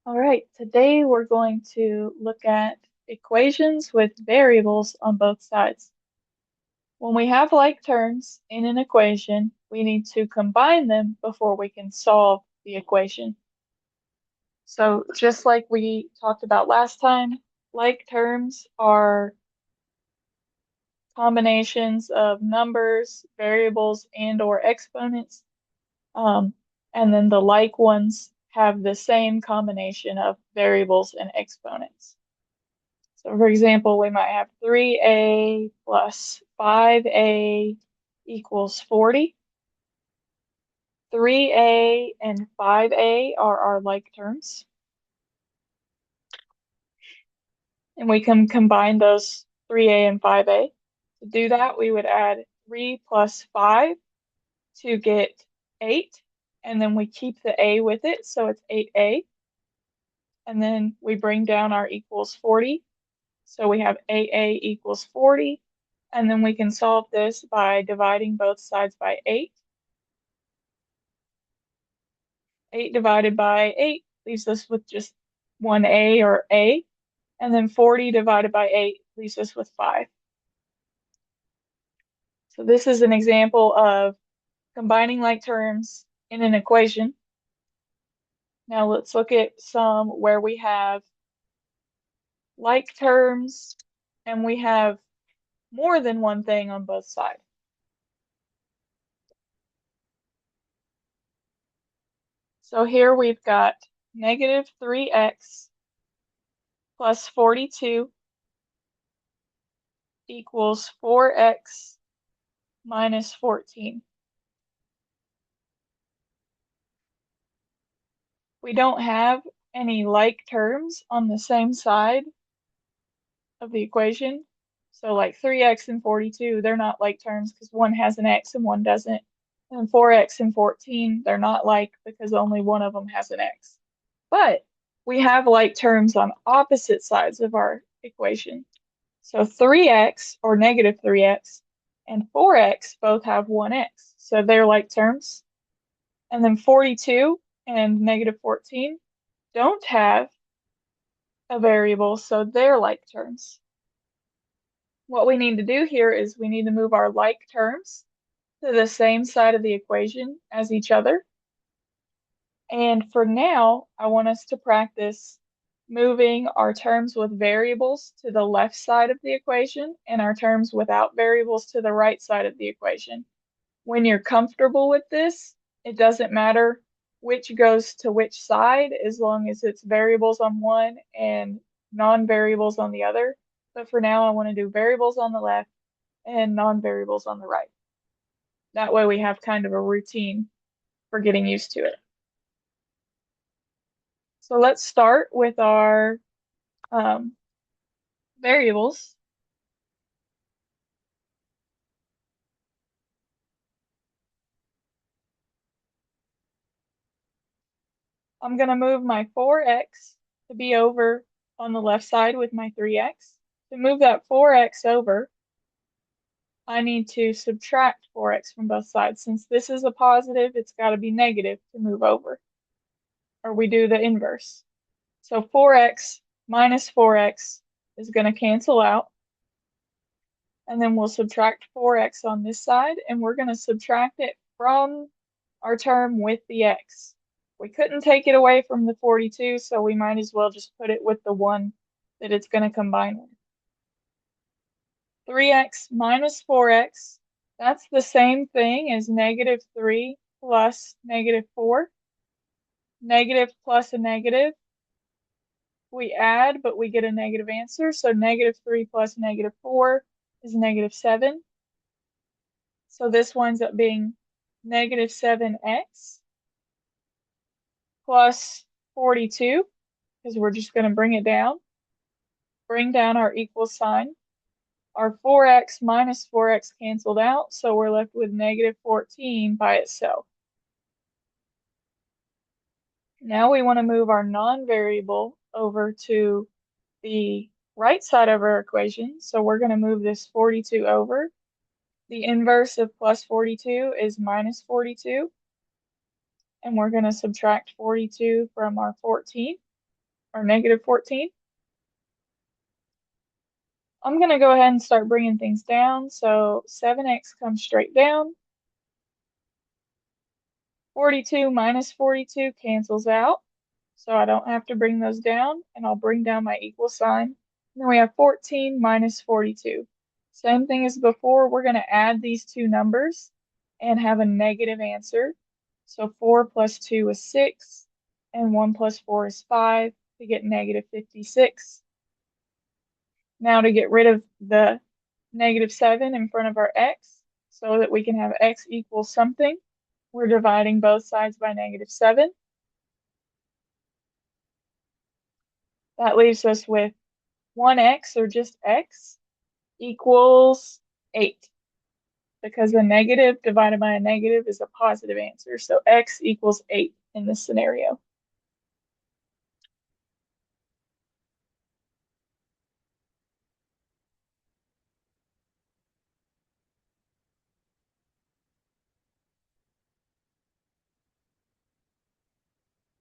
All right, today we're going to look at equations with variables on both sides. When we have like terms in an equation, we need to combine them before we can solve the equation. So just like we talked about last time, like terms are combinations of numbers, variables, and or exponents. Um, and then the like ones have the same combination of variables and exponents. So for example, we might have 3a plus 5a equals 40. 3a and 5a are our like terms. And we can combine those 3a and 5a. To do that, we would add 3 plus 5 to get 8. And then we keep the a with it, so it's 8a. And then we bring down our equals 40. So we have 8a equals 40. And then we can solve this by dividing both sides by 8. 8 divided by 8 leaves us with just 1a or a. And then 40 divided by 8 leaves us with 5. So this is an example of combining like terms in an equation. Now let's look at some where we have like terms and we have more than one thing on both sides. So here we've got negative 3x plus 42 equals 4x minus 14. We don't have any like terms on the same side of the equation. So like 3x and 42, they're not like terms because one has an x and one doesn't. And 4x and 14, they're not like because only one of them has an x. But we have like terms on opposite sides of our equation. So 3x or negative 3x and 4x both have 1x. So they're like terms. And then 42 and negative 14 don't have a variable, so they're like terms. What we need to do here is we need to move our like terms to the same side of the equation as each other. And for now, I want us to practice moving our terms with variables to the left side of the equation and our terms without variables to the right side of the equation. When you're comfortable with this, it doesn't matter which goes to which side as long as it's variables on one and non-variables on the other. But for now, I want to do variables on the left and non-variables on the right. That way we have kind of a routine for getting used to it. So let's start with our um, variables. I'm going to move my 4x to be over on the left side with my 3x. To move that 4x over, I need to subtract 4x from both sides. Since this is a positive, it's got to be negative to move over, or we do the inverse. So 4x minus 4x is going to cancel out. And then we'll subtract 4x on this side, and we're going to subtract it from our term with the x. We couldn't take it away from the 42, so we might as well just put it with the one that it's going to combine with. 3x minus 4x, that's the same thing as negative 3 plus negative 4. Negative plus a negative, we add, but we get a negative answer. So negative 3 plus negative 4 is negative 7. So this winds up being negative 7x plus 42, because we're just going to bring it down. Bring down our equal sign. Our 4x minus 4x canceled out, so we're left with negative 14 by itself. Now we want to move our non-variable over to the right side of our equation, so we're going to move this 42 over. The inverse of plus 42 is minus 42, and we're going to subtract 42 from our 14. or negative 14. I'm going to go ahead and start bringing things down. So 7x comes straight down. 42 minus 42 cancels out. So I don't have to bring those down, and I'll bring down my equal sign. And then we have 14 minus 42. Same thing as before, we're going to add these two numbers and have a negative answer. So 4 plus 2 is 6, and 1 plus 4 is 5 to get negative 56. Now to get rid of the negative 7 in front of our x so that we can have x equals something, we're dividing both sides by negative 7. That leaves us with 1x, or just x, equals 8. Because a negative divided by a negative is a positive answer. So x equals 8 in this scenario.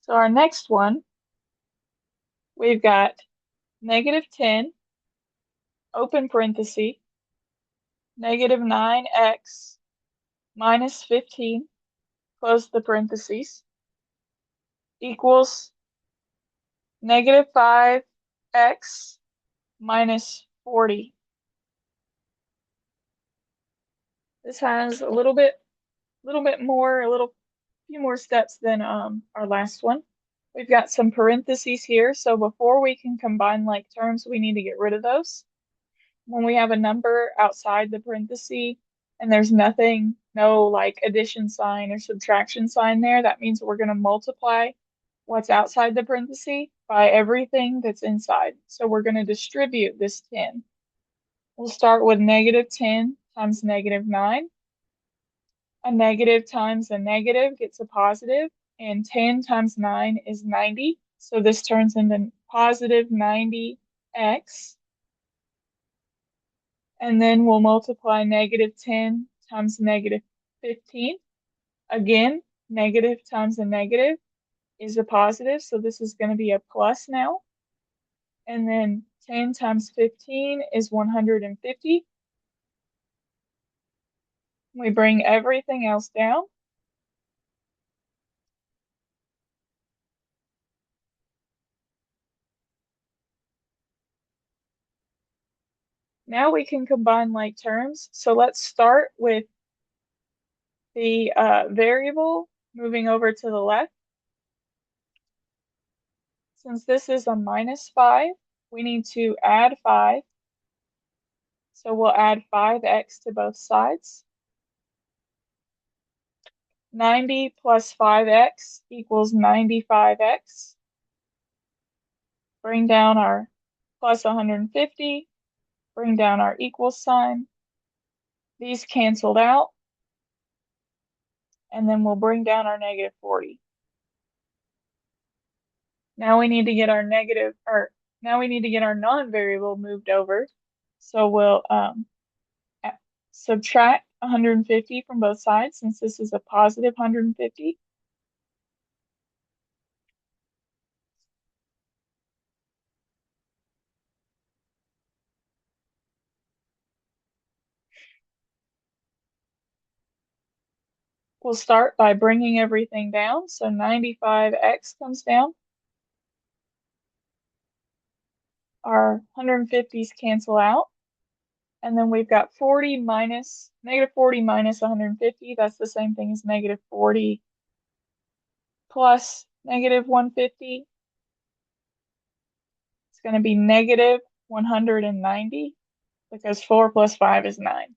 So our next one, we've got negative 10, open parenthesis, negative 9x minus 15, close the parentheses, equals negative 5x minus 40. This has a few more steps than our last one. We've got some parentheses here, so before we can combine like terms, we need to get rid of those. When we have a number outside the parenthesis and there's nothing, no like addition sign or subtraction sign there, that means we're going to multiply what's outside the parenthesis by everything that's inside. So we're going to distribute this 10. We'll start with negative 10 times negative 9. A negative times a negative gets a positive, and 10 times 9 is 90. So this turns into positive 90x. And then we'll multiply negative 10 times negative 15. Again, negative times a negative is a positive, so this is going to be a plus now. And then 10 times 15 is 150. We bring everything else down. Now we can combine like terms. So let's start with the variable moving over to the left. Since this is a minus 5, we need to add 5. So we'll add 5x to both sides. 90 plus 5x equals 95x. Bring down our plus 150. Bring down our equal sign. These canceled out. And then we'll bring down our negative 40. Now we need to get our non-variable moved over. So we'll subtract 150 from both sides since this is a positive 150. We'll start by bringing everything down. So 95x comes down. Our 150s cancel out. And then we've got negative 40 minus 150. That's the same thing as negative 40 plus negative 150. It's going to be negative 190 because 4 plus 5 is 9.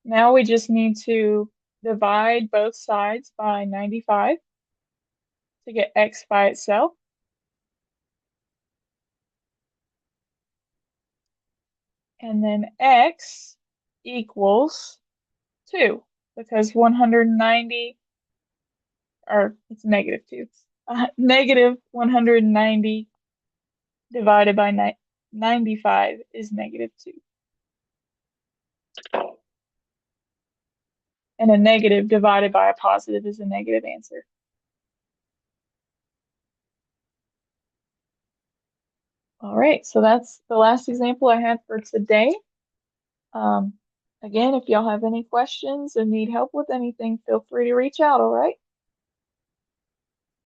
Now we just need to divide both sides by 95 to get x by itself. And then x equals 2 because 190, or it's negative 2. Negative 190 divided by 95 is negative 2. and a negative divided by a positive is a negative answer. All right, so that's the last example I had for today. Um, Again, if y'all have any questions and need help with anything, feel free to reach out, all right?